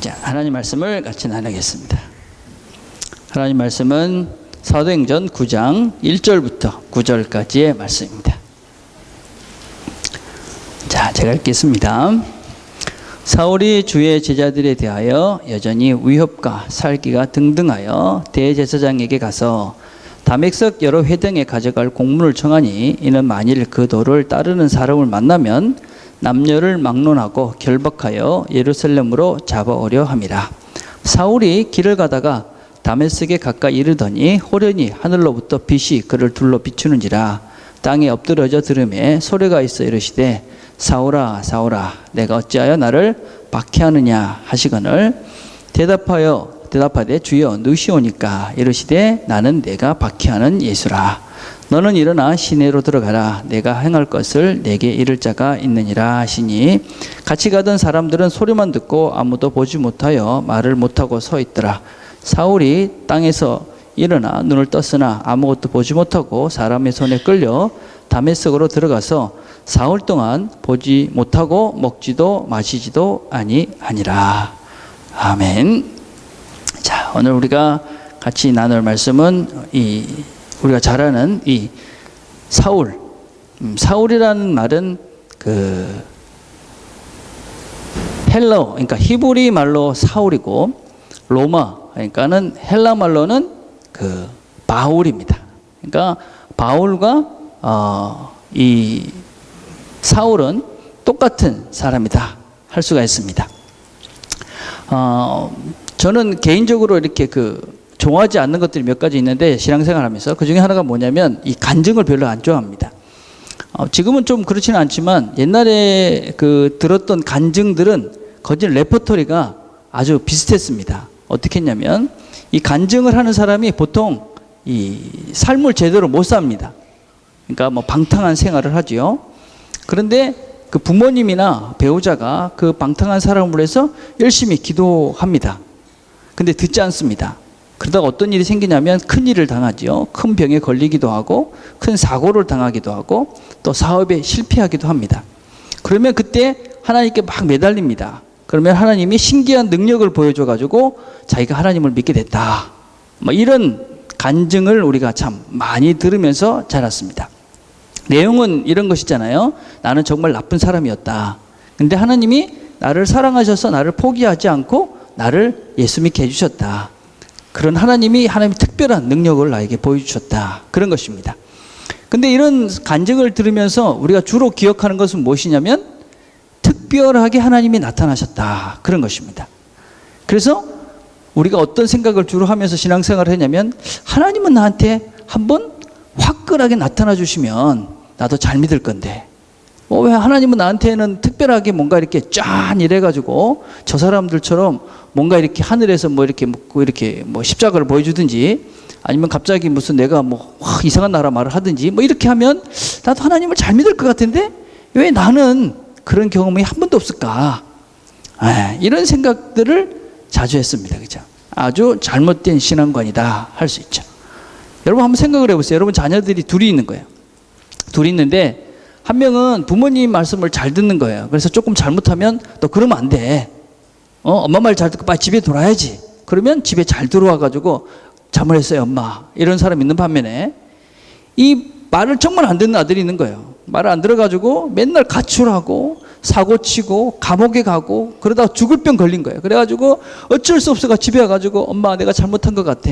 자, 하나님 말씀을 같이 나누겠습니다. 하나님 말씀은 사도행전 9장 1절부터 9절까지의 말씀입니다. 자, 제가 읽겠습니다. 사울이 주의 제자들에 대하여 여전히 위협과 살기가 등등하여 대제사장에게 가서 다메섹 여러 회당에 가져갈 공문을 청하니, 이는 만일 그 도를 따르는 사람을 만나면 남녀를 막론하고 결박하여 예루살렘으로 잡아오려 함이라. 사울이 길을 가다가 다메섹에 가까이 이르더니 호련히 하늘로부터 빛이 그를 둘러 비추는지라. 땅에 엎드러져 들음에 소리가 있어 이르시되, 사울아 사울아 내가 어찌하여 나를 박해하느냐 하시거늘, 대답하되 주여 누시오니까 이르시되, 나는 내가 박해하는 예수라. 너는 일어나 시내로 들어가라. 내가 행할 것을 내게 이를 자가 있느니라 하시니, 같이 가던 사람들은 소리만 듣고 아무도 보지 못하여 말을 못하고 서 있더라. 사울이 땅에서 일어나 눈을 떴으나 아무것도 보지 못하고 사람의 손에 끌려 다메섹으로 들어가서 사흘 동안 보지 못하고 먹지도 마시지도 아니하니라. 아멘. 자, 오늘 우리가 같이 나눌 말씀은 우리가 잘 아는 이 사울. 사울이라는 말은 그 헬러, 그러니까 히브리 말로 사울이고, 로마, 그러니까는 헬라 말로는 그 바울입니다. 그러니까 바울과 이 사울은 똑같은 사람이다 할 수가 있습니다. 저는 개인적으로 이렇게 좋아하지 않는 것들이 몇 가지 있는데, 신앙생활 하면서 그 중에 하나가 뭐냐면 이 간증을 별로 안 좋아합니다. 지금은 좀 그렇지는 않지만 옛날에 들었던 간증들은 거진 레퍼토리가 아주 비슷했습니다. 어떻게 했냐면, 이 간증을 하는 사람이 보통 이 삶을 제대로 못 삽니다. 그러니까 뭐 방탕한 생활을 하지요. 그런데 그 부모님이나 배우자가 그 방탕한 사람을 위해서 열심히 기도합니다. 근데 듣지 않습니다. 그러다가 어떤 일이 생기냐면 큰 일을 당하지요. 큰 병에 걸리기도 하고 큰 사고를 당하기도 하고 또 사업에 실패하기도 합니다. 그러면 그때 하나님께 막 매달립니다. 그러면 하나님이 신기한 능력을 보여줘가지고 자기가 하나님을 믿게 됐다. 뭐 이런 간증을 우리가 참 많이 들으면서 자랐습니다. 내용은 이런 것이잖아요. 나는 정말 나쁜 사람이었다. 근데 하나님이 나를 사랑하셔서 나를 포기하지 않고 나를 예수 믿게 해주셨다. 그런 하나님이 특별한 능력을 나에게 보여주셨다. 그런 것입니다. 근데 이런 간증을 들으면서 우리가 주로 기억하는 것은 무엇이냐면, 특별하게 하나님이 나타나셨다. 그런 것입니다. 그래서 우리가 어떤 생각을 주로 하면서 신앙생활을 했냐면, 하나님은 나한테 한번 화끈하게 나타나 주시면 나도 잘 믿을 건데, 왜 하나님은 나한테는 특별하게 뭔가 이렇게 짠 이래가지고 저 사람들처럼 뭔가 이렇게 하늘에서 이렇게 십자가를 보여주든지, 아니면 갑자기 무슨 내가 이상한 나라 말을 하든지 이렇게 하면 나도 하나님을 잘 믿을 것 같은데 왜 나는 그런 경험이 한 번도 없을까? 이런 생각들을 자주 했습니다. 그죠? 아주 잘못된 신앙관이다 할 수 있죠. 여러분 한번 생각을 해보세요. 여러분 자녀들이 둘이 있는 거예요. 둘이 있는데 한 명은 부모님 말씀을 잘 듣는 거예요. 그래서 조금 잘못하면 너 그러면 안 돼. 엄마 말 잘 듣고 빨리 집에 돌아야지. 그러면 집에 잘 들어와가지고 잘못했어요 엄마. 이런 사람 있는 반면에 이 말을 정말 안 듣는 아들이 있는 거예요. 말을 안 들어가지고 맨날 가출하고 사고치고 감옥에 가고 그러다가 죽을 병 걸린 거예요. 그래가지고 어쩔 수 없어가 집에 와가지고 엄마 내가 잘못한 것 같아.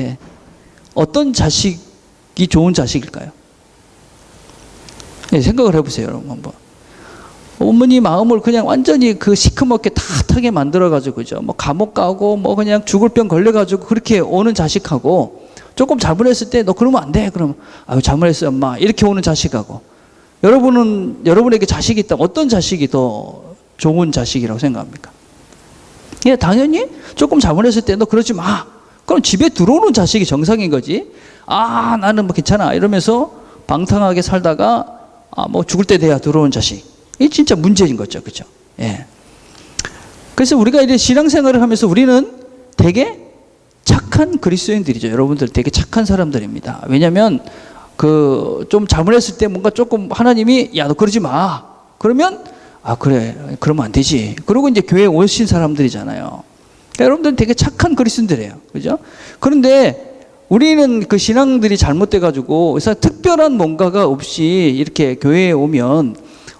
어떤 자식이 좋은 자식일까요? 네, 생각을 해보세요, 여러분 한번. 어머니 마음을 그냥 완전히 시커멓게 탁하게 만들어가지고, 그죠? 감옥 가고, 그냥 죽을 병 걸려가지고 그렇게 오는 자식하고, 조금 잘못했을 때 너 그러면 안 돼. 그러면, 아유, 잘못했어요, 엄마. 이렇게 오는 자식하고. 여러분에게 자식이 있다면 어떤 자식이 더 좋은 자식이라고 생각합니까? 예, 당연히 조금 잘못했을 때 너 그러지 마. 그럼 집에 들어오는 자식이 정상인 거지. 나는 괜찮아. 이러면서 방탕하게 살다가, 죽을 때 돼야 들어온 자식. 이게 진짜 문제인 거죠. 그죠? 예. 그래서 우리가 이제 신앙생활을 하면서 우리는 되게 착한 그리스도인들이죠. 여러분들 되게 착한 사람들입니다. 왜냐면, 좀 잘못했을 때 뭔가 조금 하나님이, 야, 너 그러지 마. 그러면, 그래. 그러면 안 되지. 그리고 이제 교회에 오신 사람들이잖아요. 여러분들은 되게 착한 그리스도인들이에요. 그죠? 그런데 우리는 그 신앙들이 잘못돼가지고 그래서 특별한 뭔가가 없이 이렇게 교회에 오면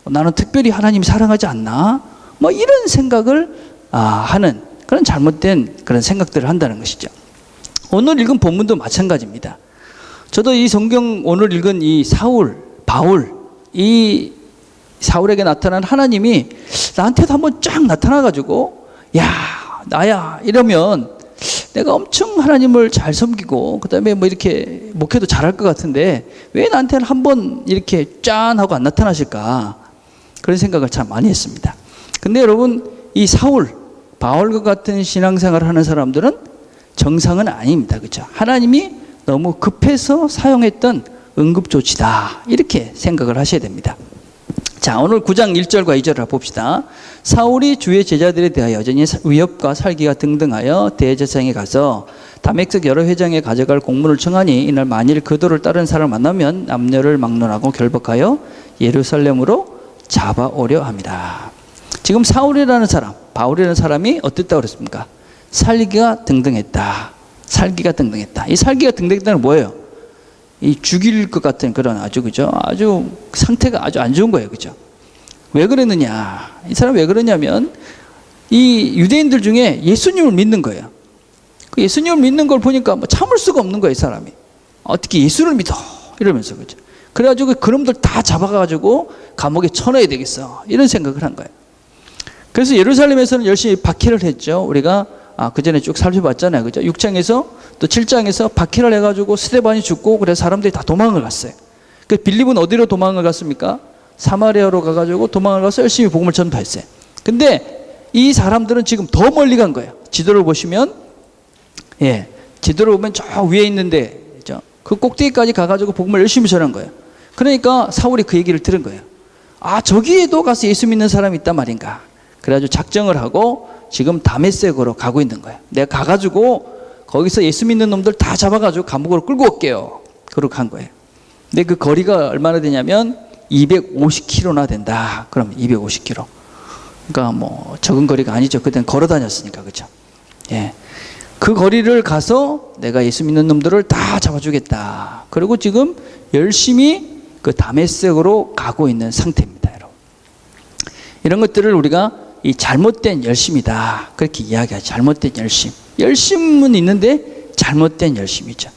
나는 특별히 하나님 사랑하지 않나? 뭐 이런 생각을 하는 그런 잘못된 그런 생각들을 한다는 것이죠. 오늘 읽은 본문도 마찬가지입니다. 저도 이 성경 오늘 읽은 이 바울, 이 사울에게 나타난 하나님이 나한테도 한번 쫙 나타나가지고, 야, 나야, 이러면 내가 엄청 하나님을 잘 섬기고, 그 다음에 뭐 이렇게 목회도 잘할 것 같은데, 왜 나한테는 한번 이렇게 짠 하고 안 나타나실까? 그런 생각을 참 많이 했습니다. 근데 여러분, 이 바울과 같은 신앙생활을 하는 사람들은 정상은 아닙니다. 그렇죠? 하나님이 너무 급해서 사용했던 응급조치다. 이렇게 생각을 하셔야 됩니다. 자, 오늘 9장 1절과 2절을 봅시다. 사울이 주의 제자들에 대하여 여전히 위협과 살기가 등등하여 대제사장에 가서 다메섹 여러 회장에 가져갈 공문을 청하니 이날 만일 그도를 따른 사람을 만나면 남녀를 막론하고 결박하여 예루살렘으로 잡아오려 합니다. 지금 사울이라는 사람, 바울이라는 사람이 어땠다고 그랬습니까? 살기가 등등했다. 살기가 등등했다. 이 살기가 등등했다는 뭐예요? 이 죽일 것 같은 그런 아주 상태가 아주 안 좋은 거예요. 그죠? 왜 그랬느냐? 이 사람 왜 그러냐면 이 유대인들 중에 예수님을 믿는 거예요. 그 예수님을 믿는 걸 보니까 뭐 참을 수가 없는 거예요, 이 사람이. 어떻게 예수를 믿어? 이러면서 그죠? 그래가지고 그놈들 다 잡아가지고 감옥에 쳐넣어야 되겠어. 이런 생각을 한 거예요. 그래서 예루살렘에서는 열심히 박해를 했죠. 우리가 그 전에 쭉 살펴봤잖아요. 그죠? 6장에서 또 7장에서 박해를 해가지고 스데반이 죽고 그래서 사람들이 다 도망을 갔어요. 그 빌립은 어디로 도망을 갔습니까? 사마리아로 가가지고 도망을 가서 열심히 복음을 전파했어요. 근데 이 사람들은 지금 더 멀리 간 거예요. 지도를 보시면, 지도를 보면 저 위에 있는데, 그 꼭대기까지 가가지고 복음을 열심히 전한 거예요. 그러니까 사울이 그 얘기를 들은 거예요. 저기에도 가서 예수 믿는 사람이 있단 말인가. 그래가지고 작정을 하고 지금 다메섹으로 가고 있는 거예요. 내가 가가지고 거기서 예수 믿는 놈들 다 잡아가지고 감옥으로 끌고 올게요. 그렇게 한 거예요. 근데 그 거리가 얼마나 되냐면 250km나 된다. 그럼 250km. 그러니까 뭐 적은 거리가 아니죠. 그때는 걸어 다녔으니까. 그죠? 그 거리를 가서 내가 예수 믿는 놈들을 다 잡아주겠다. 그리고 지금 열심히 그 다메섹으로 가고 있는 상태입니다. 여러분. 이런 것들을 우리가 이 잘못된 열심이다. 그렇게 이야기하죠. 잘못된 열심. 열심은 있는데 잘못된 열심이죠.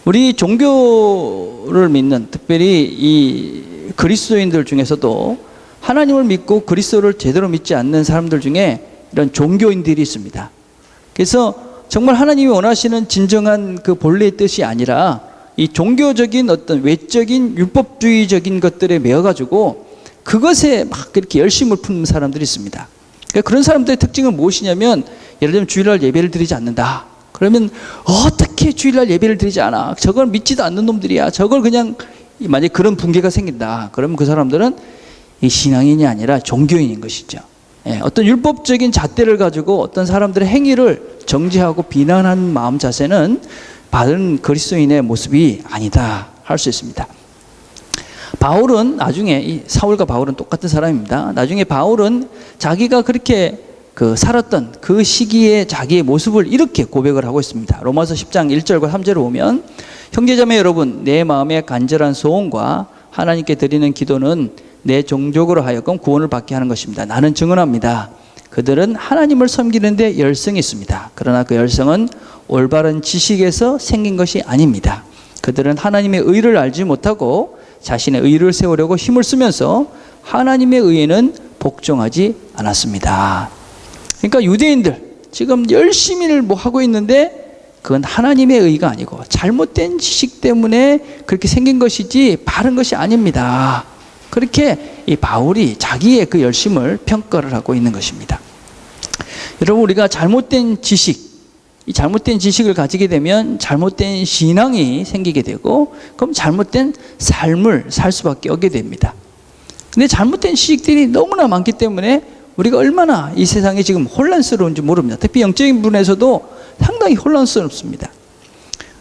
우리 종교를 믿는, 특별히 이 그리스도인들 중에서도 하나님을 믿고 그리스도를 제대로 믿지 않는 사람들 중에 이런 종교인들이 있습니다. 그래서 정말 하나님이 원하시는 진정한 그 본래의 뜻이 아니라 이 종교적인 어떤 외적인 율법주의적인 것들에 매여가지고 그것에 막 그렇게 열심을 푸는 사람들이 있습니다. 그러니까 그런 사람들의 특징은 무엇이냐면, 예를 들면 주일날 예배를 드리지 않는다. 그러면 어떻게 주일날 예배를 드리지 않아? 저걸 믿지도 않는 놈들이야. 저걸 그냥, 만약에 그런 붕괴가 생긴다. 그러면 그 사람들은 이 신앙인이 아니라 종교인인 것이죠. 어떤 율법적인 잣대를 가지고 어떤 사람들의 행위를 정죄하고 비난하는 마음 자세는 바른 그리스도인의 모습이 아니다 할 수 있습니다. 바울은 나중에, 이 사울과 바울은 똑같은 사람입니다. 나중에 바울은 자기가 그렇게 살았던 그 시기에 자기의 모습을 이렇게 고백을 하고 있습니다. 로마서 10장 1절과 3절을 보면, 형제자매 여러분, 내 마음의 간절한 소원과 하나님께 드리는 기도는 내 종족으로 하여금 구원을 받게 하는 것입니다. 나는 증언합니다. 그들은 하나님을 섬기는데 열성이 있습니다. 그러나 그 열성은 올바른 지식에서 생긴 것이 아닙니다. 그들은 하나님의 의를 알지 못하고 자신의 의를 세우려고 힘을 쓰면서 하나님의 의에는 복종하지 않았습니다. 그러니까 유대인들 지금 열심히 뭐 하고 있는데 그건 하나님의 의가 아니고 잘못된 지식 때문에 그렇게 생긴 것이지 바른 것이 아닙니다. 그렇게 이 바울이 자기의 그 열심을 평가를 하고 있는 것입니다. 여러분, 우리가 잘못된 지식, 이 잘못된 지식을 가지게 되면 잘못된 신앙이 생기게 되고, 그럼 잘못된 삶을 살 수밖에 없게 됩니다. 근데 잘못된 지식들이 너무나 많기 때문에 우리가 얼마나 이 세상이 지금 혼란스러운지 모릅니다. 특히 영적인 부분에서도 상당히 혼란스럽습니다.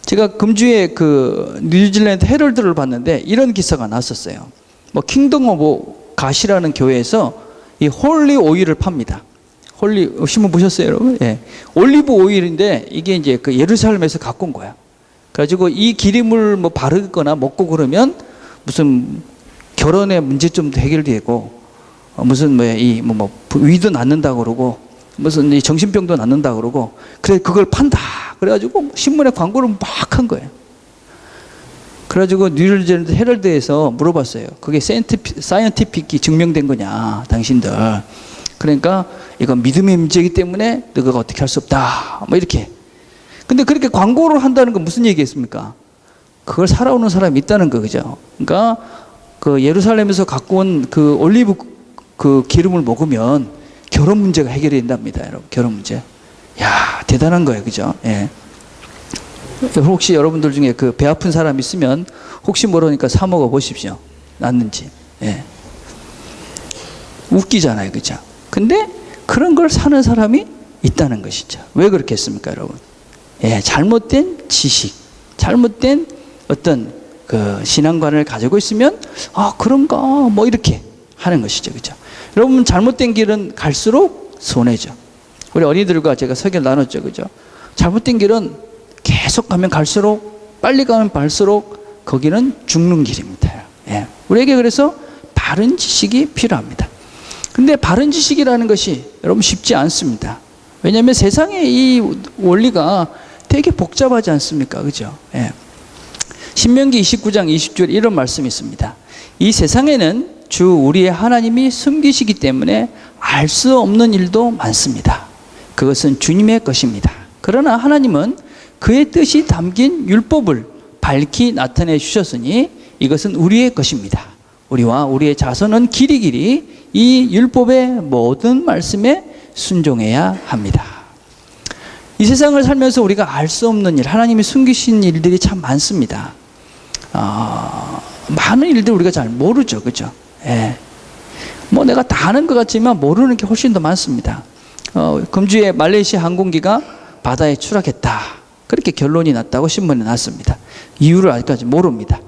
제가 금주에 그 뉴질랜드 헤럴드를 봤는데 이런 기사가 났었어요. 뭐 킹덤 오브 갓이라는 교회에서 이 홀리 오일을 팝니다. 신문 보셨어요, 여러분? 예. 올리브 오일인데 이게 이제 그 예루살렘에서 갖고 온 거야. 그래가지고 이 기름을 뭐 바르거나 먹고 그러면 무슨 결혼의 문제점도 해결되고 무슨 위도 낫는다 그러고 무슨 이 정신병도 낫는다 그러고 그래 그걸 판다. 그래가지고 신문에 광고를 막 한 거예요. 그래가지고 뉴질랜드 헤럴드에서 물어봤어요. 그게 사이언티픽이 증명된 거냐, 당신들. 그러니까 이건 믿음의 문제이기 때문에 너가 어떻게 할 수 없다. 뭐 이렇게. 근데 그렇게 광고를 한다는 건 무슨 얘기겠습니까? 그걸 살아오는 사람이 있다는 거, 그죠? 그러니까 그 예루살렘에서 갖고 온 그 올리브 그 기름을 먹으면 결혼 문제가 해결이 된답니다, 여러분. 결혼 문제. 야, 대단한 거예요, 그죠? 예. 혹시 여러분들 중에 그 배 아픈 사람 있으면 혹시 모르니까 사 먹어 보십시오. 낫는지. 예. 웃기잖아요, 그죠? 근데 그런 걸 사는 사람이 있다는 것이죠. 왜 그렇게 했습니까, 여러분? 예, 잘못된 지식, 잘못된 어떤 그 신앙관을 가지고 있으면 그런가 뭐 이렇게 하는 것이죠, 그죠? 여러분, 잘못된 길은 갈수록 손해죠. 우리 어린이들과 제가 설교를 나눴죠, 그죠? 잘못된 길은 계속 가면 갈수록, 빨리 가면 갈수록 거기는 죽는 길입니다. 예. 우리에게 그래서 바른 지식이 필요합니다. 근데 바른 지식이라는 것이 여러분 쉽지 않습니다. 왜냐하면 세상의 이 원리가 되게 복잡하지 않습니까? 그죠? 예. 신명기 29장 20절에 이런 말씀이 있습니다. 이 세상에는 주 우리의 하나님이 숨기시기 때문에 알 수 없는 일도 많습니다. 그것은 주님의 것입니다. 그러나 하나님은 그의 뜻이 담긴 율법을 밝히 나타내 주셨으니 이것은 우리의 것입니다. 우리와 우리의 자손은 길이길이 이 율법의 모든 말씀에 순종해야 합니다. 이 세상을 살면서 우리가 알 수 없는 일, 하나님이 숨기신 일들이 참 많습니다. 많은 일들 우리가 잘 모르죠, 그죠? 예. 뭐 내가 다 아는 것 같지만 모르는 게 훨씬 더 많습니다. 금주에 말레이시아 항공기가 바다에 추락했다. 그렇게 결론이 났다고 신문에 났습니다. 이유를 아직까지 모릅니다.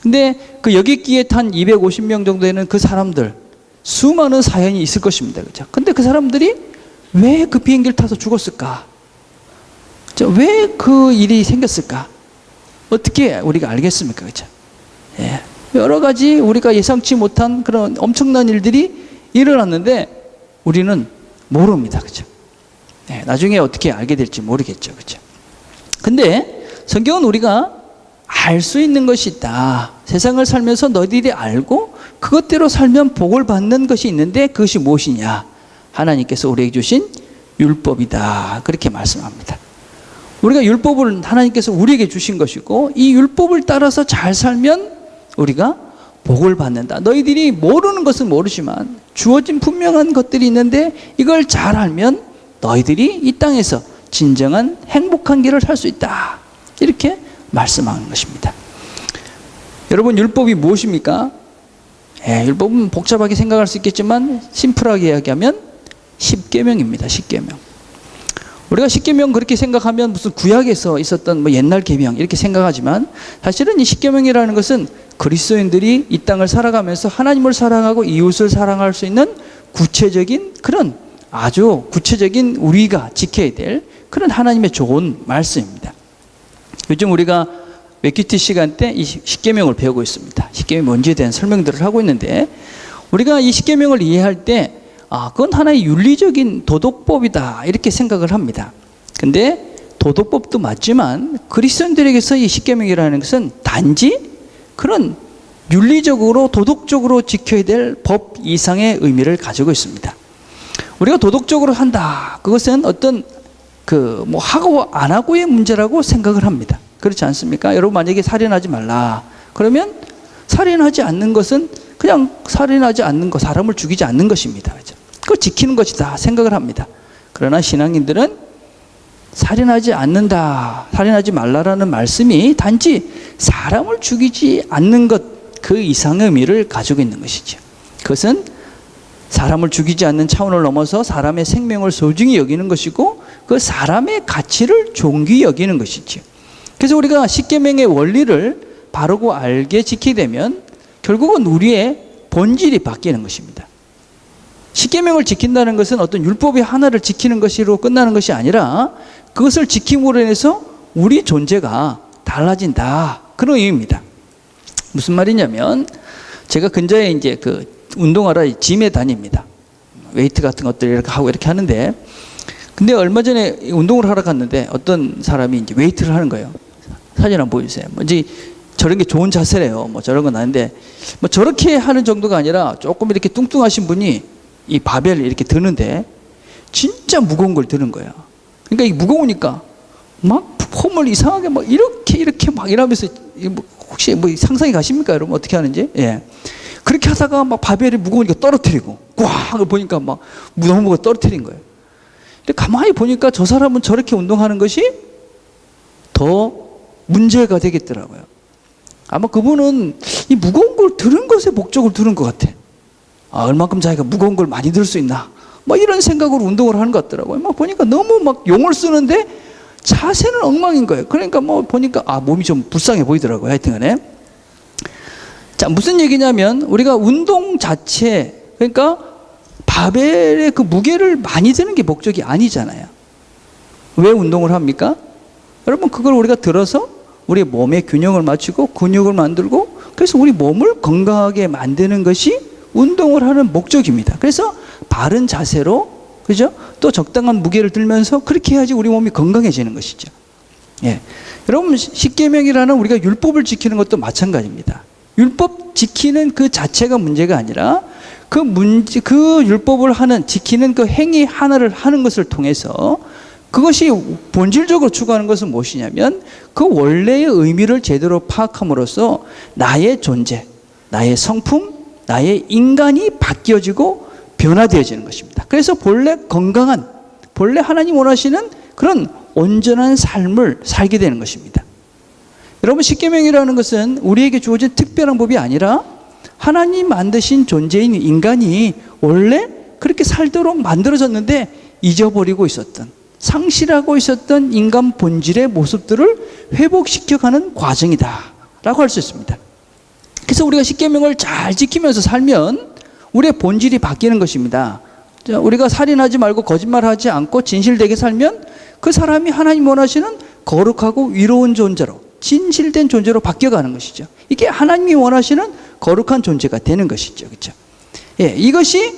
근데 그 여객기에 탄 250명 정도 되는 그 사람들, 수많은 사연이 있을 것입니다. 그죠? 근데 그 사람들이 왜 그 비행기를 타서 죽었을까? 왜 그 일이 생겼을까? 어떻게 우리가 알겠습니까? 그죠? 예. 여러 가지 우리가 예상치 못한 그런 엄청난 일들이 일어났는데 우리는 모릅니다. 그죠? 예. 나중에 어떻게 알게 될지 모르겠죠. 그죠? 근데 성경은 우리가 알 수 있는 것이 있다. 세상을 살면서 너희들이 알고 그것대로 살면 복을 받는 것이 있는데 그것이 무엇이냐? 하나님께서 우리에게 주신 율법이다. 그렇게 말씀합니다. 우리가 율법을 하나님께서 우리에게 주신 것이고 이 율법을 따라서 잘 살면 우리가 복을 받는다. 너희들이 모르는 것은 모르지만 주어진 분명한 것들이 있는데 이걸 잘 알면 너희들이 이 땅에서 진정한 행복한 길을 살 수 있다. 이렇게 말씀하는 것입니다. 여러분, 율법이 무엇입니까? 율법은 복잡하게 생각할 수 있겠지만 심플하게 이야기하면 십계명입니다. 십계명. 우리가 십계명 그렇게 생각하면 무슨 구약에서 있었던 뭐 옛날 계명 이렇게 생각하지만 사실은 이 십계명이라는 것은 그리스도인들이 이 땅을 살아가면서 하나님을 사랑하고 이웃을 사랑할 수 있는 구체적인 그런 아주 구체적인 우리가 지켜야 될 그런 하나님의 좋은 말씀입니다. 요즘 우리가 웨키티 시간 때 이 십계명을 배우고 있습니다. 십계명이 뭔지에 대한 설명들을 하고 있는데 우리가 이 십계명을 이해할 때 그건 하나의 윤리적인 도덕법이다 이렇게 생각을 합니다. 근데 도덕법도 맞지만 그리스도인들에게서 이 십계명이라는 것은 단지 그런 윤리적으로 도덕적으로 지켜야 될 법 이상의 의미를 가지고 있습니다. 우리가 도덕적으로 한다. 그것은 어떤 뭐 하고 안 하고의 문제라고 생각을 합니다. 그렇지 않습니까? 여러분 만약에 살인하지 말라. 그러면 살인하지 않는 것은 그냥 살인하지 않는 것, 사람을 죽이지 않는 것입니다. 그렇죠? 그걸 지키는 것이다 생각을 합니다. 그러나 신앙인들은 살인하지 않는다, 살인하지 말라라는 말씀이 단지 사람을 죽이지 않는 것 그 이상의 의미를 가지고 있는 것이죠. 그것은 사람을 죽이지 않는 차원을 넘어서 사람의 생명을 소중히 여기는 것이고 그 사람의 가치를 존귀히 여기는 것이죠. 그래서 우리가 십계명의 원리를 바르고 알게 지키게 되면 결국은 우리의 본질이 바뀌는 것입니다. 십계명을 지킨다는 것은 어떤 율법의 하나를 지키는 것으로 끝나는 것이 아니라 그것을 지킴으로 인해서 우리 존재가 달라진다. 그런 의미입니다. 무슨 말이냐면 제가 근처에 이제 그 운동하러 짐에 다닙니다. 웨이트 같은 것들 이렇게 하고 이렇게 하는데 근데 얼마 전에 운동을 하러 갔는데 어떤 사람이 이제 웨이트를 하는 거예요. 사진 한번 보여주세요. 뭐지 저런 게 좋은 자세래요. 뭐 저런 건 아닌데 뭐 저렇게 하는 정도가 아니라 조금 이렇게 뚱뚱하신 분이 이 바벨을 이렇게 드는데 진짜 무거운 걸 드는 거예요. 그러니까 이게 무거우니까 막 폼을 이상하게 막 이렇게 막 이러면서 혹시 뭐 상상이 가십니까, 여러분? 어떻게 하는지? 예. 그렇게 하다가 막 바벨이 무거우니까 떨어뜨리고 꽉 보니까 막 너무 무거워 떨어뜨린 거예요. 근데 가만히 보니까 저 사람은 저렇게 운동하는 것이 더 문제가 되겠더라고요. 아마 그분은 이 무거운 걸 들은 것에 목적을 두는 것 같아. 아, 얼마큼 자기가 무거운 걸 많이 들 수 있나? 뭐 이런 생각으로 운동을 하는 것 같더라고요. 막 보니까 너무 막 용을 쓰는데 자세는 엉망인 거예요. 그러니까 뭐 보니까 아, 몸이 좀 불쌍해 보이더라고요. 하여튼간에. 자, 무슨 얘기냐면 우리가 운동 자체, 그러니까 바벨의 그 무게를 많이 드는 게 목적이 아니잖아요. 왜 운동을 합니까? 여러분, 그걸 우리가 들어서 우리 몸의 균형을 맞추고 근육을 만들고 그래서 우리 몸을 건강하게 만드는 것이 운동을 하는 목적입니다. 그래서 바른 자세로, 그죠? 또 적당한 무게를 들면서 그렇게 해야지 우리 몸이 건강해지는 것이죠. 예. 여러분, 십계명이라는 우리가 율법을 지키는 것도 마찬가지입니다. 율법 지키는 그 자체가 문제가 아니라 그 율법을 지키는 그 행위 하나를 하는 것을 통해서 그것이 본질적으로 추구하는 것은 무엇이냐면 그 원래의 의미를 제대로 파악함으로써 나의 존재, 나의 성품, 나의 인간이 바뀌어지고 변화되어지는 것입니다. 그래서 본래 건강한, 본래 하나님 원하시는 그런 온전한 삶을 살게 되는 것입니다. 여러분, 십계명이라는 것은 우리에게 주어진 특별한 법이 아니라 하나님 만드신 존재인 인간이 원래 그렇게 살도록 만들어졌는데 잊어버리고 있었던, 상실하고 있었던 인간 본질의 모습들을 회복시켜가는 과정이다 라고 할 수 있습니다. 그래서 우리가 십계명을 잘 지키면서 살면 우리의 본질이 바뀌는 것입니다. 우리가 살인하지 말고 거짓말하지 않고 진실되게 살면 그 사람이 하나님 원하시는 거룩하고 위로운 존재로, 진실된 존재로 바뀌어가는 것이죠. 이게 하나님이 원하시는 거룩한 존재가 되는 것이죠. 그렇죠? 예, 이것이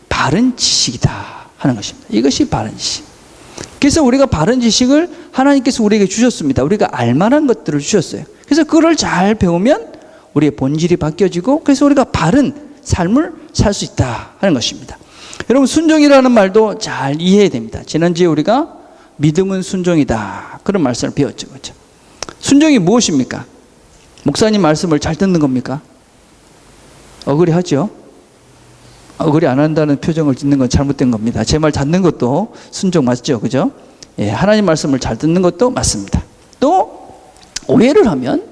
바른 지식이다 하는 것입니다. 이것이 바른 지식. 그래서 우리가 바른 지식을 하나님께서 우리에게 주셨습니다. 우리가 알만한 것들을 주셨어요. 그래서 그걸 잘 배우면 우리의 본질이 바뀌어지고 그래서 우리가 바른 삶을 살 수 있다 하는 것입니다. 여러분, 순종이라는 말도 잘 이해해야 됩니다. 지난주에 우리가 믿음은 순종이다 그런 말씀을 배웠죠. 그렇죠? 순종이 무엇입니까? 목사님 말씀을 잘 듣는 겁니까? 억울해하죠? 억울해 안 한다는 표정을 짓는 건 잘못된 겁니다. 제 말 듣는 것도 순종 맞죠? 그죠? 예, 하나님 말씀을 잘 듣는 것도 맞습니다. 또 오해를 하면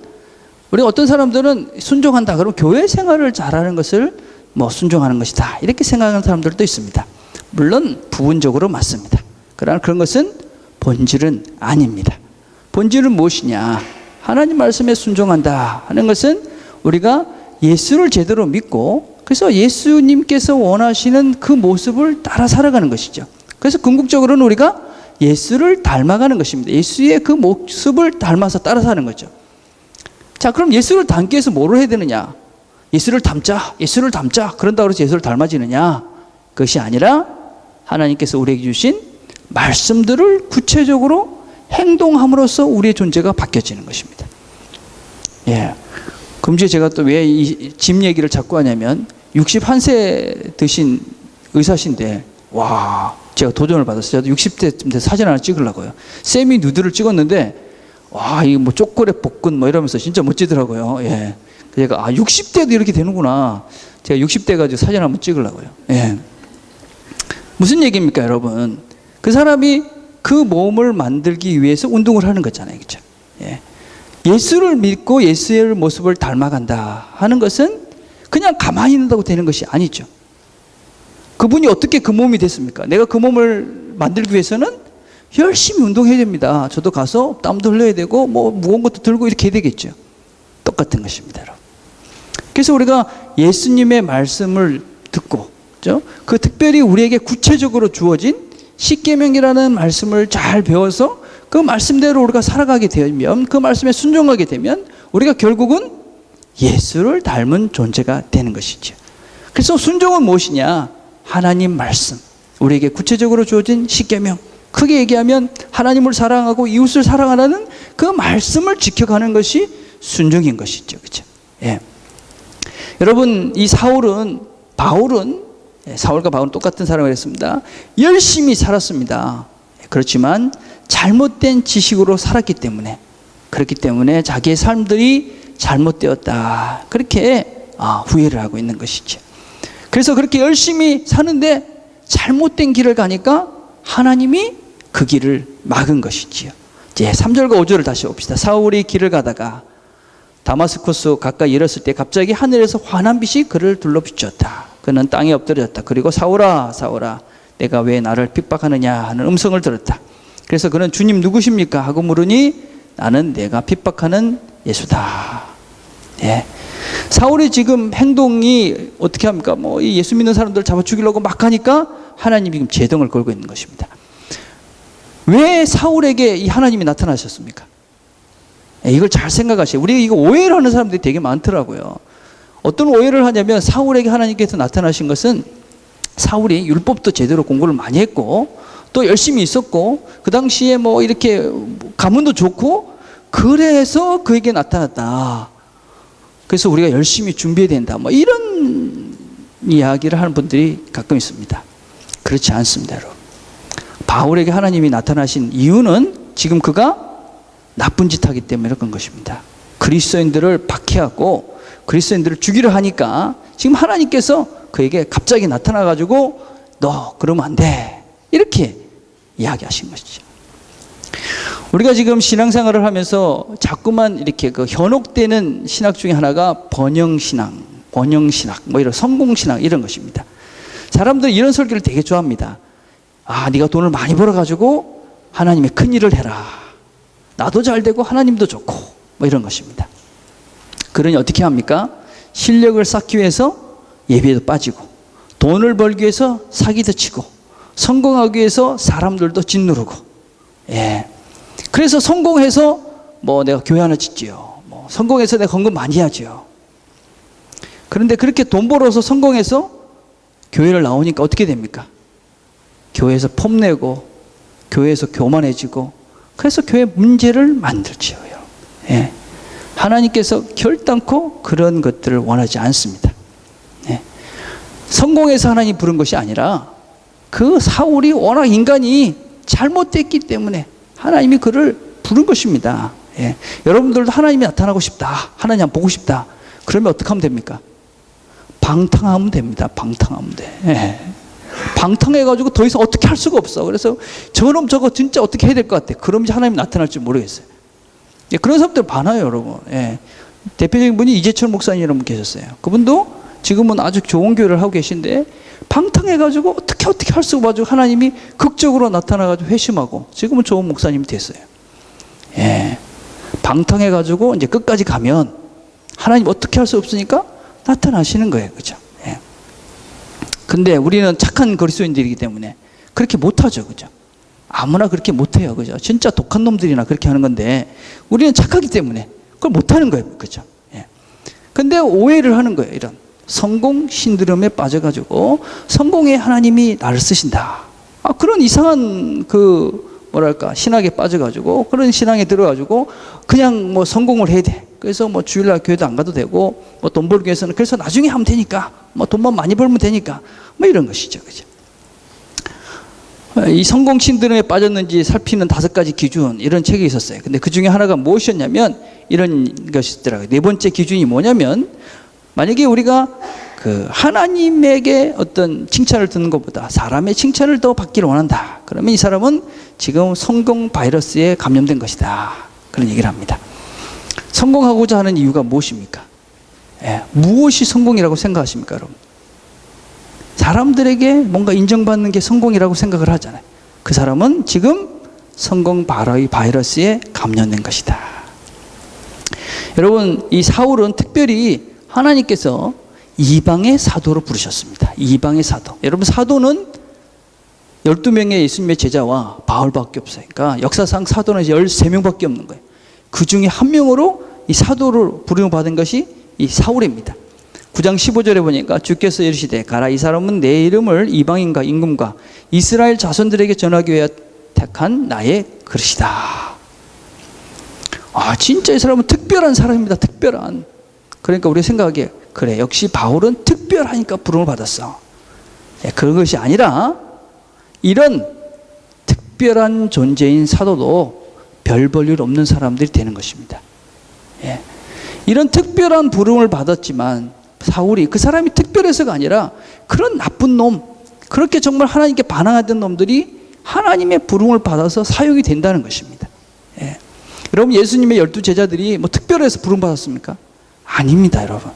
우리 어떤 사람들은 순종한다 그러면 교회 생활을 잘하는 것을 뭐 순종하는 것이다 이렇게 생각하는 사람들도 있습니다. 물론 부분적으로 맞습니다. 그러나 그런 것은 본질은 아닙니다. 본질은 무엇이냐? 하나님 말씀에 순종한다 하는 것은 우리가 예수를 제대로 믿고 그래서 예수님께서 원하시는 그 모습을 따라 살아가는 것이죠. 그래서 궁극적으로는 우리가 예수를 닮아가는 것입니다. 예수의 그 모습을 닮아서 따라 사는 거죠. 자, 그럼 예수를 닮기 위해서 뭐를 해야 되느냐? 예수를 닮자, 예수를 닮자. 그런다고 해서 예수를 닮아지느냐? 그것이 아니라 하나님께서 우리에게 주신 말씀들을 구체적으로 행동함으로써 우리의 존재가 바뀌어지는 것입니다. 예. 금주에 제가 또 왜 이 집 얘기를 자꾸 하냐면 61세 드신 의사신데 와, 제가 도전을 받았어요. 저도 60대쯤 돼서 사진 하나 찍으려고요. 세미 누드를 찍었는데 와, 이거 뭐 초콜릿 볶은 뭐 이러면서 진짜 멋지더라고요. 예. 제가 60대도 이렇게 되는구나. 제가 60대 가지고 사진 한번 찍으려고요. 예. 무슨 얘기입니까, 여러분? 그 사람이 그 몸을 만들기 위해서 운동을 하는 거잖아요. 그렇죠? 예. 예수를 믿고 예수의 모습을 닮아간다 하는 것은 그냥 가만히 있는다고 되는 것이 아니죠. 그분이 어떻게 그 몸이 됐습니까? 내가 그 몸을 만들기 위해서는 열심히 운동해야 됩니다. 저도 가서 땀도 흘려야 되고 뭐 무거운 것도 들고 이렇게 해야 되겠죠. 똑같은 것입니다, 여러분. 그래서 우리가 예수님의 말씀을 듣고 그죠? 그 특별히 우리에게 구체적으로 주어진 십계명이라는 말씀을 잘 배워서 그 말씀대로 우리가 살아가게 되면, 그 말씀에 순종하게 되면 우리가 결국은 예수를 닮은 존재가 되는 것이죠. 그래서 순종은 무엇이냐? 하나님 말씀, 우리에게 구체적으로 주어진 십계명, 크게 얘기하면 하나님을 사랑하고 이웃을 사랑하라는 그 말씀을 지켜가는 것이 순종인 것이죠. 그렇죠? 예. 여러분, 이 바울은 사울과 바울은 똑같은 사람을 했습니다. 열심히 살았습니다. 그렇지만 잘못된 지식으로 살았기 때문에, 그렇기 때문에 자기의 삶들이 잘못되었다, 그렇게 후회를 하고 있는 것이죠. 그래서 그렇게 열심히 사는데 잘못된 길을 가니까 하나님이 그 길을 막은 것이지요. 이제 3절과 5절을 다시 봅시다. 사울이 길을 가다가 다마스쿠스 가까이 이르렀을 때 갑자기 하늘에서 환한 빛이 그를 둘러 비추었다. 그는 땅에 엎드렸다. 그리고 사울아, 사울아, 내가 왜 나를 핍박하느냐 하는 음성을 들었다. 그래서 그는 주님 누구십니까? 하고 물으니 나는 내가 핍박하는 예수다. 예. 사울의 지금 행동이 어떻게 합니까? 이 예수 믿는 사람들 잡아 죽이려고 막 하니까 하나님이 지금 제동을 걸고 있는 것입니다. 왜 사울에게 이 하나님이 나타나셨습니까? 이걸 잘 생각하세요. 우리 이거 오해를 하는 사람들이 되게 많더라고요. 어떤 오해를 하냐면, 사울에게 하나님께서 나타나신 것은 사울이 율법도 제대로 공부를 많이 했고 또 열심히 있었고 그 당시에 이렇게 가문도 좋고 그래서 그에게 나타났다. 그래서 우리가 열심히 준비해야 된다. 이런 이야기를 하는 분들이 가끔 있습니다. 그렇지 않습니다, 여러분. 바울에게 하나님이 나타나신 이유는 지금 그가 나쁜 짓 하기 때문에 그런 것입니다. 그리스도인들을 박해하고 그리스도인들을 죽이려 하니까 지금 하나님께서 그에게 갑자기 나타나가지고 너 그러면 안 돼, 이렇게 이야기하신 것이죠. 우리가 지금 신앙생활을 하면서 자꾸만 이렇게 현혹되는 신학 중에 하나가 번영신학, 이런 성공신학, 이런 것입니다. 사람들이 이런 설교를 되게 좋아합니다. 네가 돈을 많이 벌어가지고 하나님의 큰 일을 해라. 나도 잘 되고 하나님도 좋고, 이런 것입니다. 그러니 어떻게 합니까? 실력을 쌓기 위해서 예배도 빠지고, 돈을 벌기 위해서 사기도 치고, 성공하기 위해서 사람들도 짓누르고, 예. 그래서 성공해서 내가 교회 하나 짓지요. 성공해서 내가 헌금 많이 해야지요. 그런데 그렇게 돈 벌어서 성공해서 교회를 나오니까 어떻게 됩니까? 교회에서 폼내고, 교회에서 교만해지고, 그래서 교회 문제를 만들지요. 예. 하나님께서 결단코 그런 것들을 원하지 않습니다. 예. 성공해서 하나님 부른 것이 아니라 그 사울이 워낙 인간이 잘못됐기 때문에 하나님이 그를 부른 것입니다. 예. 여러분들도 하나님이 나타나고 싶다, 하나님 한번 보고 싶다, 그러면 어떻게 하면 됩니까? 방탕하면 됩니다. 방탕하면 돼. 예. 방탕해가지고 더 이상 어떻게 할 수가 없어. 그래서 저놈 저거 진짜 어떻게 해야 될 것 같아. 그럼 이제 하나님이 나타날 줄 모르겠어요. 예. 그런 사람들 많아요, 여러분. 예. 대표적인 분이 이재철 목사님이라는 분 계셨어요. 그분도 지금은 아주 좋은 교회를 하고 계신데 방탕해가지고 어떻게 할 수가 없어가지고 하나님이 극적으로 나타나가지고 회심하고 지금은 좋은 목사님이 됐어요. 예. 방탕해가지고 이제 끝까지 가면 하나님 어떻게 할 수 없으니까 나타나시는 거예요. 그죠? 예. 근데 우리는 착한 그리스도인들이기 때문에 그렇게 못하죠. 그죠? 아무나 그렇게 못해요. 그죠? 진짜 독한 놈들이나 그렇게 하는 건데 우리는 착하기 때문에 그걸 못하는 거예요. 그죠? 예. 근데 오해를 하는 거예요. 이런 성공 신드롬에 빠져가지고 성공에 하나님이 나를 쓰신다. 그런 이상한 신학에 빠져가지고 그런 신앙에 들어가지고 그냥 성공을 해야 돼. 그래서 주일날 교회도 안 가도 되고 돈 벌기 위해서는 그래서 나중에 하면 되니까 돈만 많이 벌면 되니까 이런 것이죠. 그죠? 이 성공 신드롬에 빠졌는지 살피는 5가지 기준, 이런 책이 있었어요. 근데 그 중에 하나가 무엇이었냐면 이런 것이 있더라고요. 4번째 기준이 뭐냐면 만약에 우리가 하나님에게 어떤 칭찬을 듣는 것보다 사람의 칭찬을 더 받기를 원한다. 그러면 이 사람은 지금 성공 바이러스에 감염된 것이다. 그런 얘기를 합니다. 성공하고자 하는 이유가 무엇입니까? 예, 무엇이 성공이라고 생각하십니까, 여러분? 사람들에게 뭔가 인정받는 게 성공이라고 생각을 하잖아요. 그 사람은 지금 성공 바이러스에 감염된 것이다. 여러분, 이 사울은 특별히 하나님께서 이방의 사도로 부르셨습니다. 이방의 사도. 여러분, 사도는 12명의 예수님의 제자와 바울밖에 없어요. 그러니까 역사상 사도는 13명밖에 없는 거예요. 그 중에 한 명으로 이 사도로 부름을 받은 것이 이 사울입니다. 9장 15절에 보니까 주께서 이르시되 가라, 이 사람은 내 이름을 이방인과 임금과 이스라엘 자손들에게 전하기 위하여 택한 나의 그릇이다. 진짜 이 사람은 특별한 사람입니다. 특별한. 그러니까 우리가 생각하기에 그래, 역시 바울은 특별하니까 부름을 받았어. 그런 것이 아니라 이런 특별한 존재인 사도도 별 볼 일 없는 사람들이 되는 것입니다. 이런 특별한 부름을 받았지만 사울이 그 사람이 특별해서가 아니라 그런 나쁜 놈, 그렇게 정말 하나님께 반항하던 놈들이 하나님의 부름을 받아서 사용이 된다는 것입니다. 여러분, 예수님의 12 제자들이 뭐 특별해서 부름 받았습니까? 아닙니다, 여러분.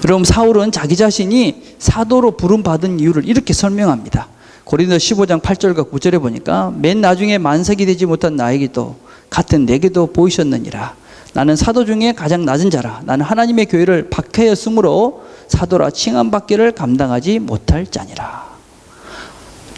여러분, 사울은 자기 자신이 사도로 부름 받은 이유를 이렇게 설명합니다. 고린도 15장 8절과 9절에 보니까 맨 나중에 만삭이 되지 못한 나에게도 같은 내게도 보이셨느니라. 나는 사도 중에 가장 낮은 자라. 나는 하나님의 교회를 박해였으므로 사도라 칭함받기를 감당하지 못할 자니라.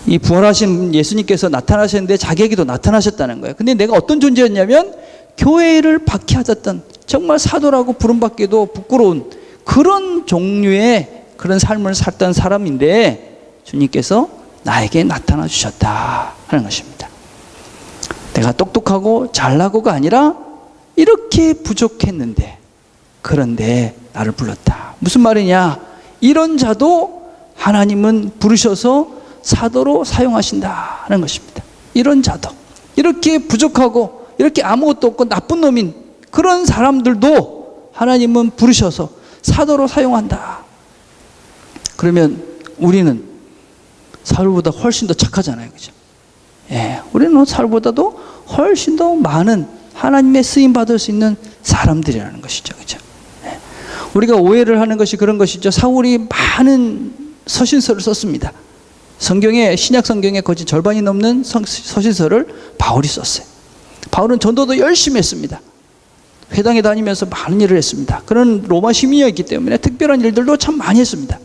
이 부활하신 예수님께서 나타나셨는데 자기에게도 나타나셨다는 거예요. 근데 내가 어떤 존재였냐면 교회를 박해하셨던, 정말 사도라고 부름받기도 부끄러운 그런 종류의 그런 삶을 살던 사람인데 주님께서 나에게 나타나 주셨다 하는 것입니다. 내가 똑똑하고 잘나고가 아니라 이렇게 부족했는데 그런데 나를 불렀다. 무슨 말이냐? 이런 자도 하나님은 부르셔서 사도로 사용하신다 하는 것입니다. 이런 자도, 이렇게 부족하고 이렇게 아무것도 없고 나쁜 놈인 그런 사람들도 하나님은 부르셔서 사도로 사용한다. 그러면 우리는 사울보다 훨씬 더 착하잖아요, 그죠? 우리는 사울보다도 훨씬 더 많은 하나님의 쓰임 받을 수 있는 사람들이라는 것이죠, 그죠? 우리가 오해를 하는 것이 그런 것이죠. 사울이 많은 서신서를 썼습니다. 성경에, 신약 성경에 거의 절반이 넘는 서신서를 바울이 썼어요. 바울은 전도도 열심히 했습니다. 회당에 다니면서 많은 일을 했습니다. 그런 로마 시민이었기 때문에 특별한 일들도 참 많이 했습니다.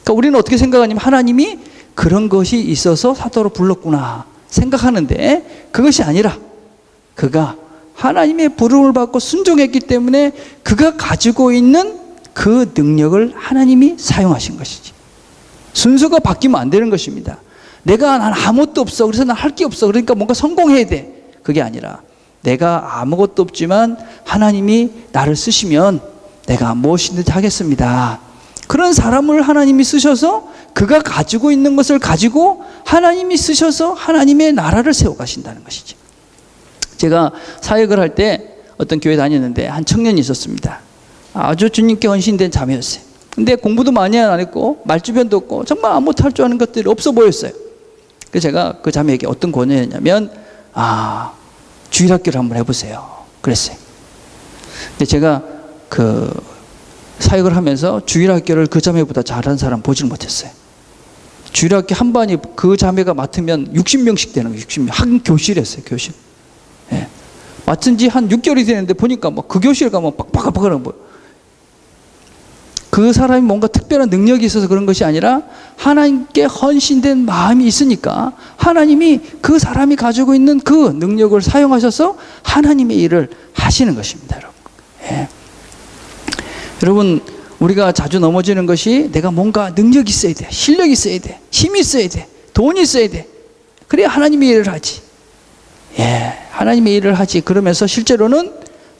그러니까 우리는 어떻게 생각하냐면 하나님이 그런 것이 있어서 사도로 불렀구나 생각하는데 그것이 아니라 그가 하나님의 부름을 받고 순종했기 때문에 그가 가지고 있는 그 능력을 하나님이 사용하신 것이지. 순서가 바뀌면 안 되는 것입니다. 난 아무것도 없어, 그래서 난 할 게 없어, 그러니까 뭔가 성공해야 돼. 그게 아니라 내가 아무것도 없지만 하나님이 나를 쓰시면 내가 무엇이든지 하겠습니다. 그런 사람을 하나님이 쓰셔서 그가 가지고 있는 것을 가지고 하나님이 쓰셔서 하나님의 나라를 세워가신다는 것이죠. 제가 사역을 할 때 어떤 교회 다녔는데 한 청년이 있었습니다. 아주 주님께 헌신된 자매였어요. 근데 공부도 많이 안 했고 말주변도 없고 정말 아무것도 할 줄 아는 것들이 없어 보였어요. 그래서 제가 그 자매에게 어떤 권유했냐면 주일학교를 한번 해보세요 그랬어요. 근데 제가 그 사역을 하면서 주일학교를 그 자매보다 잘하는 사람 보질 못했어요. 주일학교 한 반이 그 자매가 맡으면 60명씩 되는 거예요. 60명. 한 교실이었어요, 교실. 맡은 지 한 6개월이 되는데 보니까 막 그 교실 가면 빡빡빡하는 거예요. 그 사람이 뭔가 특별한 능력이 있어서 그런 것이 아니라 하나님께 헌신된 마음이 있으니까 하나님이 그 사람이 가지고 있는 그 능력을 사용하셔서 하나님의 일을 하시는 것입니다, 여러분. 여러분, 우리가 자주 넘어지는 것이 내가 뭔가 능력이 있어야 돼, 실력이 있어야 돼, 힘이 있어야 돼, 돈이 있어야 돼. 그래야 하나님의 일을 하지. 하나님의 일을 하지. 그러면서 실제로는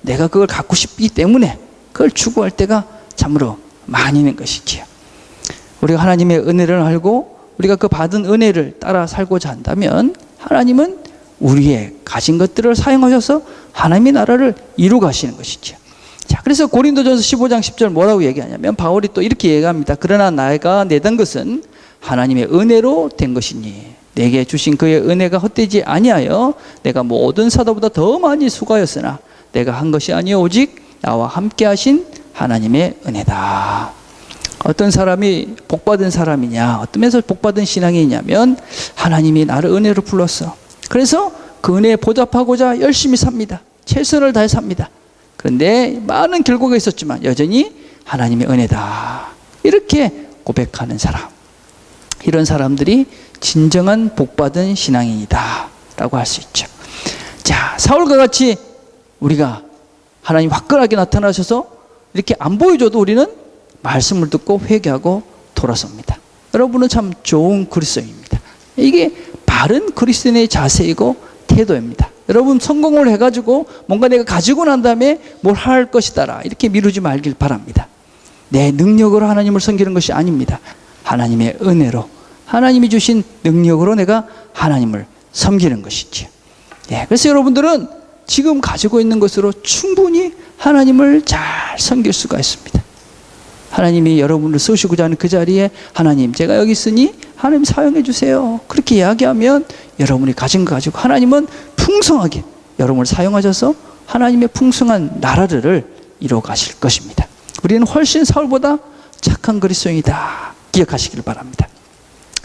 내가 그걸 갖고 싶기 때문에 그걸 추구할 때가 참으로 많이 있는 것이지요. 우리가 하나님의 은혜를 알고 우리가 그 받은 은혜를 따라 살고자 한다면 하나님은 우리의 가진 것들을 사용하셔서 하나님의 나라를 이루어 가시는 것이지요. 자, 그래서 고린도전서 15장 10절 뭐라고 얘기하냐면 바울이 또 이렇게 얘기합니다. 그러나 내가 내던 것은 하나님의 은혜로 된 것이니 내게 주신 그의 은혜가 헛되지 아니하여 내가 모든 사도보다 더 많이 수고하였으나 내가 한 것이 아니요 오직 나와 함께 하신 하나님의 은혜다. 어떤 사람이 복받은 사람이냐, 어떤 면에서 복받은 신앙이 있냐면 하나님이 나를 은혜로 불렀어. 그래서 그 은혜에 보답하고자 열심히 삽니다. 최선을 다해 삽니다. 그런데 많은 결과가 있었지만 여전히 하나님의 은혜다. 이렇게 고백하는 사람. 이런 사람들이 진정한 복받은 신앙인이다 라고 할 수 있죠. 자, 사울과 같이 우리가 하나님 화끈하게 나타나셔서 이렇게 안 보여줘도 우리는 말씀을 듣고 회개하고 돌아섭니다. 여러분은 참 좋은 그리스도인입니다. 이게 바른 그리스도인의 자세이고 태도입니다. 여러분 성공을 해가지고 뭔가 내가 가지고 난 다음에 뭘 할 것이다 이렇게 미루지 말길 바랍니다. 내 능력으로 하나님을 섬기는 것이 아닙니다. 하나님의 은혜로 하나님이 주신 능력으로 내가 하나님을 섬기는 것이지요. 그래서 여러분들은 지금 가지고 있는 것으로 충분히 하나님을 잘 섬길 수가 있습니다. 하나님이 여러분을 쓰시고자 하는 그 자리에 하나님 제가 여기 있으니 하나님 사용해 주세요. 그렇게 이야기하면 여러분이 가진 거 가지고 하나님은 풍성하게 여러분을 사용하셔서 하나님의 풍성한 나라를 이루어 가실 것입니다. 우리는 훨씬 사울보다 착한 그리스도인이다 기억하시길 바랍니다.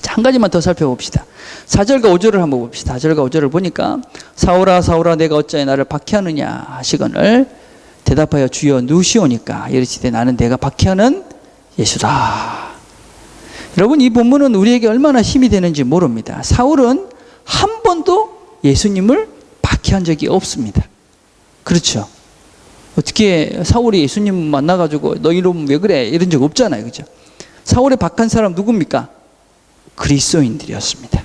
자, 한 가지만 더 살펴봅시다. 4절과 5절을 한번 봅시다. 4절과 5절을 보니까 사울아 사울아 내가 어찌하여 나를 박해하느냐 하시거늘 대답하여 주여 누시오니까 이르시되 나는 내가 박해하는 예수다. 여러분 이 본문은 우리에게 얼마나 힘이 되는지 모릅니다. 사울은 한 번도 예수님을 박해한 적이 없습니다. 그렇죠? 어떻게 사울이 예수님 만나가지고 너 이러면 왜 그래 이런 적 없잖아요. 그죠? 사울의 박한 사람 누굽니까? 그리스도인들이었습니다.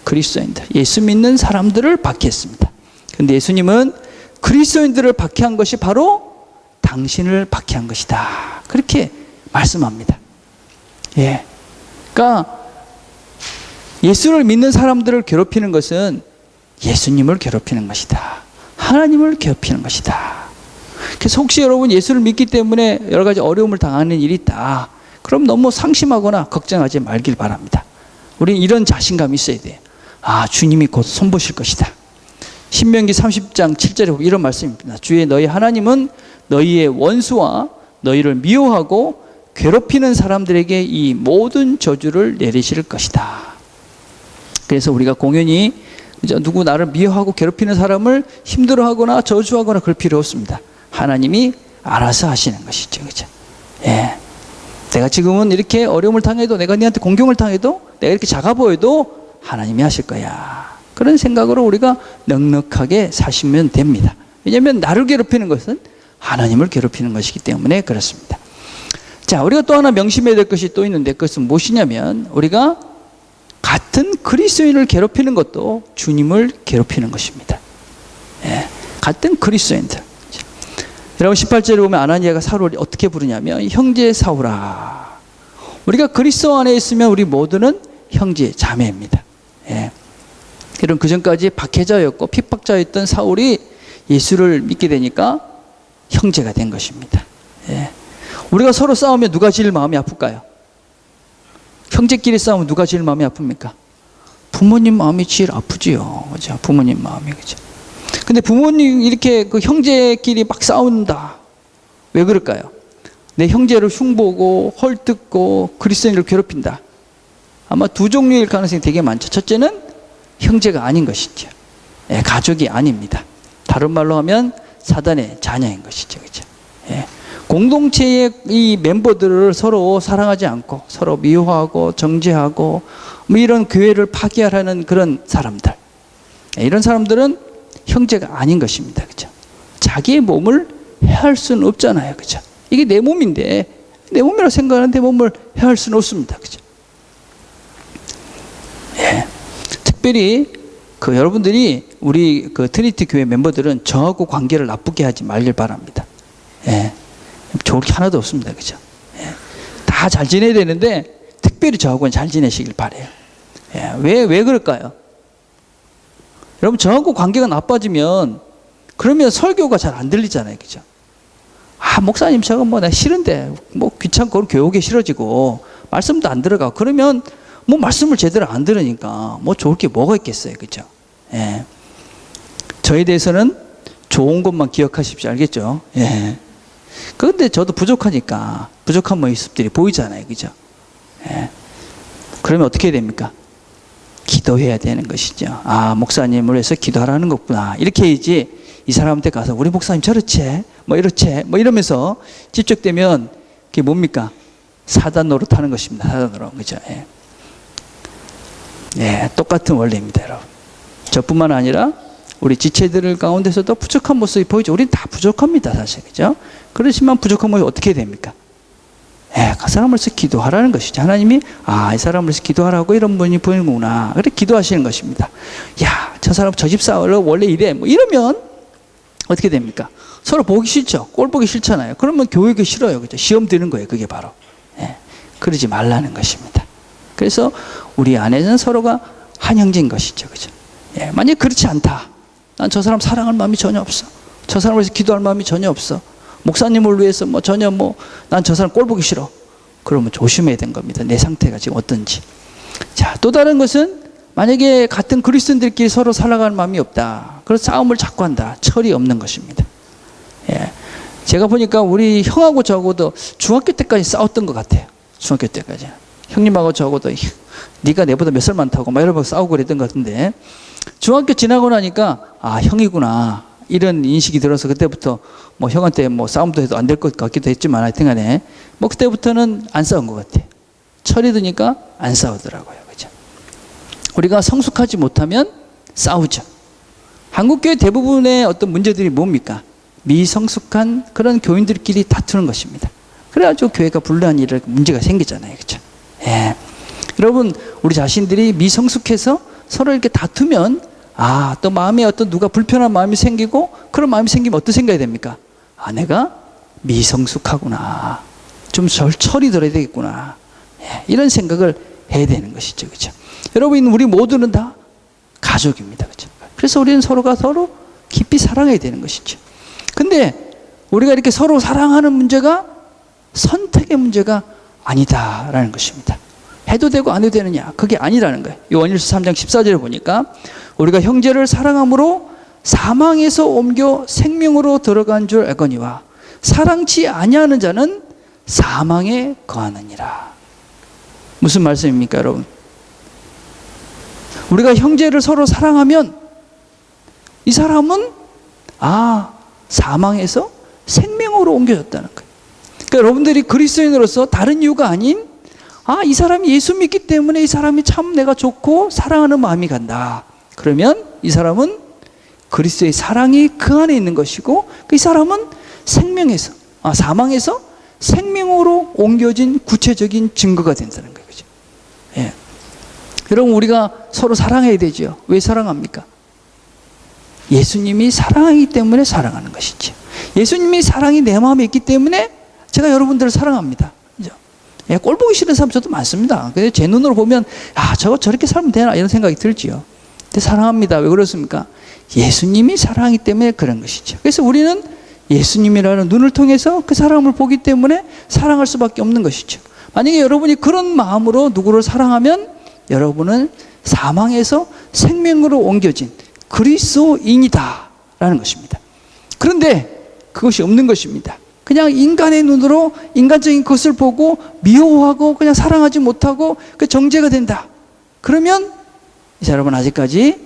그리스도인들, 예수 믿는 사람들을 박해했습니다. 그런데 예수님은 그리스도인들을 박해한 것이 바로 당신을 박해한 것이다 그렇게 말씀합니다. 그러니까 예수를 믿는 사람들을 괴롭히는 것은 예수님을 괴롭히는 것이다. 하나님을 괴롭히는 것이다. 그래서 혹시 여러분 예수를 믿기 때문에 여러 가지 어려움을 당하는 일이 있다. 그럼 너무 상심하거나 걱정하지 말길 바랍니다. 우리는 이런 자신감이 있어야 돼요. 아, 주님이 곧 손보실 것이다. 신명기 30장 7절에 보면 이런 말씀입니다. 주의 너희 하나님은 너희의 원수와 너희를 미워하고 괴롭히는 사람들에게 이 모든 저주를 내리실 것이다. 그래서 우리가 공연히 누구 나를 미워하고 괴롭히는 사람을 힘들어하거나 저주하거나 그럴 필요 없습니다. 하나님이 알아서 하시는 것이죠. 그죠? 내가 지금은 이렇게 어려움을 당해도 내가 너한테 공경을 당해도 내가 이렇게 작아 보여도 하나님이 하실 거야. 그런 생각으로 우리가 넉넉하게 사시면 됩니다. 왜냐하면 나를 괴롭히는 것은 하나님을 괴롭히는 것이기 때문에 그렇습니다. 자, 우리가 또 하나 명심해야 될 것이 또 있는데 그것은 무엇이냐면 우리가 같은 그리스도인을 괴롭히는 것도 주님을 괴롭히는 것입니다. 같은 그리스도인들. 여러분 18절에 보면 아나니아가 사울을 어떻게 부르냐면 형제 사울아. 우리가 그리스도 안에 있으면 우리 모두는 형제 자매입니다. 이런 그전까지 박해자였고 핍박자였던 사울이 예수를 믿게 되니까 형제가 된 것입니다. 우리가 서로 싸우면 누가 제일 마음이 아플까요? 형제끼리 싸우면 누가 제일 마음이 아픕니까? 부모님 마음이 제일 아프지요. 그죠? 부모님 마음이. 그죠? 근데 부모님 이렇게 그 형제끼리 막 싸운다. 왜 그럴까요? 내 형제를 흉보고 헐뜯고 그리스도인을 괴롭힌다. 아마 두 종류일 가능성이 되게 많죠. 첫째는 형제가 아닌 것이죠. 가족이 아닙니다. 다른 말로 하면 사단의 자녀인 것이죠. 그죠? 공동체의 이 멤버들을 서로 사랑하지 않고 서로 미워하고 정죄하고 뭐 이런 교회를 파괴하려는 그런 사람들. 이런 사람들은 형제가 아닌 것입니다. 그죠? 자기의 몸을 해할 수는 없잖아요. 그죠? 이게 내 몸인데 내 몸이라고 생각하는데 몸을 해할 수는 없습니다. 그죠? 특별히 그 여러분들이 우리 그 트리니티 교회 멤버들은 저하고 관계를 나쁘게 하지 말길 바랍니다. 좋을 게 하나도 없습니다. 그죠? 다 잘 지내야 되는데 특별히 저하고는 잘 지내시길 바래요. 왜 그럴까요? 여러분 저하고 관계가 나빠지면 그러면 설교가 잘 안 들리잖아요. 그죠? 아, 목사님 저거 뭐 나 싫은데 뭐 귀찮고 교회 오기 싫어지고 말씀도 안 들어가고 그러면 뭐 말씀을 제대로 안 들으니까 뭐 좋을 게 뭐가 있겠어요. 그죠? 저에 대해서는 좋은 것만 기억하십시오. 알겠죠? 그런데 저도 부족하니까 부족한 모습들이 보이잖아요. 그죠? 그러면 어떻게 해야 됩니까? 기도해야 되는 것이죠. 아, 목사님을 위해서 기도하라는 거구나. 이렇게 해야지 이 사람한테 가서 우리 목사님 저렇지? 뭐 이렇지? 뭐 이러면서 집적되면 그게 뭡니까? 사단 노릇하는 것입니다. 사단 노릇. 그죠? 예. 예, 똑같은 원리입니다, 여러분. 저뿐만 아니라 우리 지체들 가운데서도 부족한 모습이 보이죠. 우린 다 부족합니다, 사실. 그죠? 그렇지만 부족한 모습이 어떻게 됩니까? 예, 그 사람을 위해서 기도하라는 것이죠. 하나님이, 이 사람을 위해서 기도하라고 이런 분이 보이는구나. 그래, 기도하시는 것입니다. 야, 저 사람 저 집 사람 원래 이래. 뭐 이러면 어떻게 됩니까? 서로 보기 싫죠. 꼴 보기 싫잖아요. 그러면 교육이 싫어요. 그죠? 시험 드는 거예요. 그게 바로. 예, 그러지 말라는 것입니다. 그래서 우리 안에는 서로가 한 형제인 것이죠. 그죠? 예, 만약 그렇지 않다. 난 저 사람 사랑할 마음이 전혀 없어. 저 사람을 위해서 기도할 마음이 전혀 없어. 목사님을 위해서 전혀 난 저 사람 꼴 보기 싫어. 그러면 조심해야 되는 겁니다. 내 상태가 지금 어떤지. 자, 또 다른 것은 만약에 같은 그리스도인들끼리 서로 살아가는 마음이 없다. 그래서 싸움을 자꾸 한다. 철이 없는 것입니다. 예. 제가 보니까 우리 형하고 저하고도 중학교 때까지 싸웠던 것 같아요. 중학교 때까지. 형님하고 저하고도 네가 내보다 몇 살 많다고 막 이러고 싸우고 그랬던 것 같은데 중학교 지나고 나니까 형이구나. 이런 인식이 들어서 그때부터 형한테 싸움도 해도 안 될 것 같기도 했지만 하여튼 간에 그때부터는 안 싸운 것 같아요. 철이 드니까 안 싸우더라고요. 그죠? 우리가 성숙하지 못하면 싸우죠. 한국교회 대부분의 어떤 문제들이 뭡니까? 미성숙한 그런 교인들끼리 다투는 것입니다. 그래가지고 교회가 불리한 일을 문제가 생기잖아요. 그죠? 예. 여러분, 우리 자신들이 미성숙해서 서로 이렇게 다투면 또 마음에 어떤 누가 불편한 마음이 생기고 그런 마음이 생기면 어떤 생각이 됩니까? 내가 미성숙하구나. 좀 철이 들어야 되겠구나. 예, 이런 생각을 해야 되는 것이죠. 그죠? 여러분, 우리 모두는 다 가족입니다. 그죠? 그래서 우리는 서로가 서로 깊이 사랑해야 되는 것이죠. 근데 우리가 이렇게 서로 사랑하는 문제가 선택의 문제가 아니다라는 것입니다. 해도 되고 안 해도 되느냐? 그게 아니라는 거예요. 요한일서 3장 14절에 보니까 우리가 형제를 사랑함으로 사망에서 옮겨 생명으로 들어간 줄 알거니와 사랑치 아니하는 자는 사망에 거하느니라. 무슨 말씀입니까, 여러분? 우리가 형제를 서로 사랑하면 이 사람은 사망에서 생명으로 옮겨졌다는 거예요. 그러니까 여러분들이 그리스도인으로서 다른 이유가 아닌 이 사람이 예수 믿기 때문에 이 사람이 참 내가 좋고 사랑하는 마음이 간다. 그러면 이 사람은 그리스도의 사랑이 그 안에 있는 것이고 이 사람은 사망에서 생명으로 옮겨진 구체적인 증거가 된다는 거예요. 그죠? 예. 여러분, 우리가 서로 사랑해야 되죠. 왜 사랑합니까? 예수님이 사랑하기 때문에 사랑하는 것이죠. 예수님이 사랑이 내 마음에 있기 때문에 제가 여러분들을 사랑합니다. 그죠? 예, 꼴 보기 싫은 사람 저도 많습니다. 근데 제 눈으로 보면 저거 저렇게 살면 되나 이런 생각이 들지요. 근데 사랑합니다. 왜 그렇습니까? 예수님이 사랑하기 때문에 그런 것이죠. 그래서 우리는 예수님이라는 눈을 통해서 그 사람을 보기 때문에 사랑할 수밖에 없는 것이죠. 만약에 여러분이 그런 마음으로 누구를 사랑하면 여러분은 사망에서 생명으로 옮겨진 그리스도인이다 라는 것입니다. 그런데 그것이 없는 것입니다. 그냥 인간의 눈으로 인간적인 것을 보고 미워하고 그냥 사랑하지 못하고 그 정죄가 된다. 그러면 이 사람은 아직까지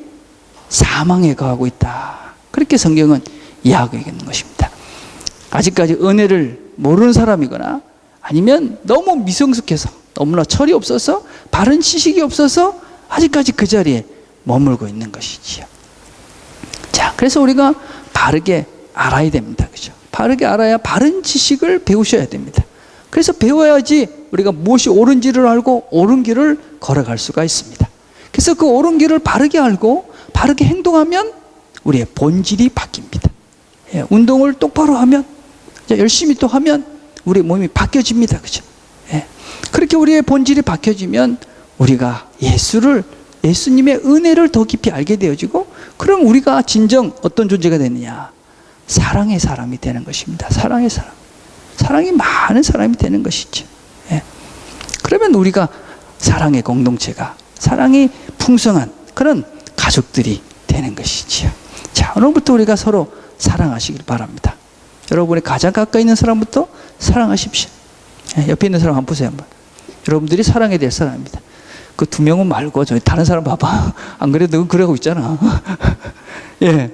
사망에 거하고 있다. 그렇게 성경은 이야기하고 있는 것입니다. 아직까지 은혜를 모르는 사람이거나 아니면 너무 미성숙해서 너무나 철이 없어서 바른 지식이 없어서 아직까지 그 자리에 머물고 있는 것이지요. 자, 그래서 우리가 바르게 알아야 됩니다. 그죠? 바르게 알아야 바른 지식을 배우셔야 됩니다. 그래서 배워야지 우리가 무엇이 옳은지를 알고 옳은 길을 걸어갈 수가 있습니다. 그래서 그 옳은 길을 바르게 알고 바르게 행동하면 우리의 본질이 바뀝니다. 예, 운동을 똑바로 하면 열심히 또 하면 우리 몸이 바뀌어집니다. 그죠? 예, 그렇게 우리의 본질이 바뀌어지면 우리가 예수님의 은혜를 더 깊이 알게 되어지고 그럼 우리가 진정 어떤 존재가 되느냐? 사랑의 사람이 되는 것입니다. 사랑의 사람. 사랑이 많은 사람이 되는 것이죠. 예. 그러면 우리가 사랑의 공동체가 사랑이 풍성한 그런 가족들이 되는 것이지요. 자, 오늘부터 우리가 서로 사랑하시길 바랍니다. 여러분이 가장 가까이 있는 사람부터 사랑하십시오. 예, 옆에 있는 사람 한번 보세요. 한번. 여러분들이 사랑해야 될 사람입니다. 그 두 명은 말고 저희 다른 사람 봐봐. 안 그래도 너 그러고 있잖아. 예.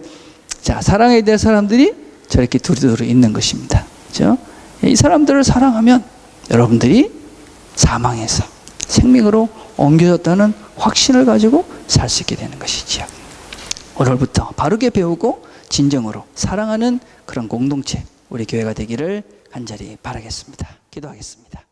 자, 사랑해야 될 사람들이 저렇게 두루두루 있는 것입니다. 그렇죠? 이 사람들을 사랑하면 여러분들이 사망에서 생명으로 옮겨졌다는 확신을 가지고 살 수 있게 되는 것이지요. 오늘부터 바르게 배우고 진정으로 사랑하는 그런 공동체, 우리 교회가 되기를 간절히 바라겠습니다. 기도하겠습니다.